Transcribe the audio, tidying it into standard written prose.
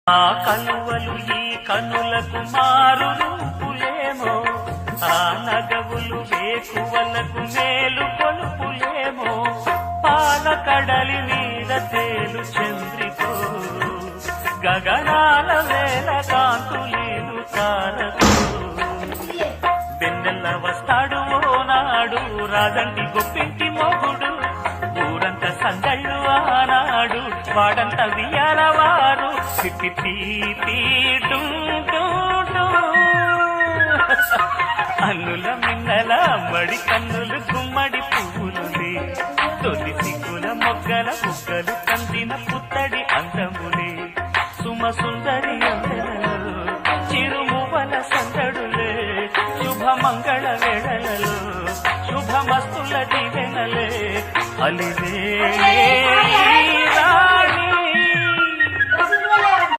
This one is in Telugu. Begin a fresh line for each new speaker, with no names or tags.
ఆ కలువలు ఈ కనులకు మారు రూపులేమో, ఆ నగవులు వేకువలకు మేలు కొలుపులేమో, పాల కడలి మీద తేలు చంద్రికో, గగనాల వేల కాంతులీలు తారకు. వెన్నెల్ల వస్తాడు ఓనాడు రాజంటి గొప్పింటి మొగుడు, ఊరంతా సందళ్ళు ఆనాడు వాడంత వియాలవారు. అన్నుల మిన్నల మడి కన్నులు గుమ్మడి పువ్వులులే, తొలి సిగ్గుల మొగ్గల బుగ్గలు కందిన పుత్తడి అందములే, సుమ సుందరి అందెలలో చిరుమువల సందడులే, శుభమంగళ వేళలలో శుభమస్తుల దీవెనలే అలివే.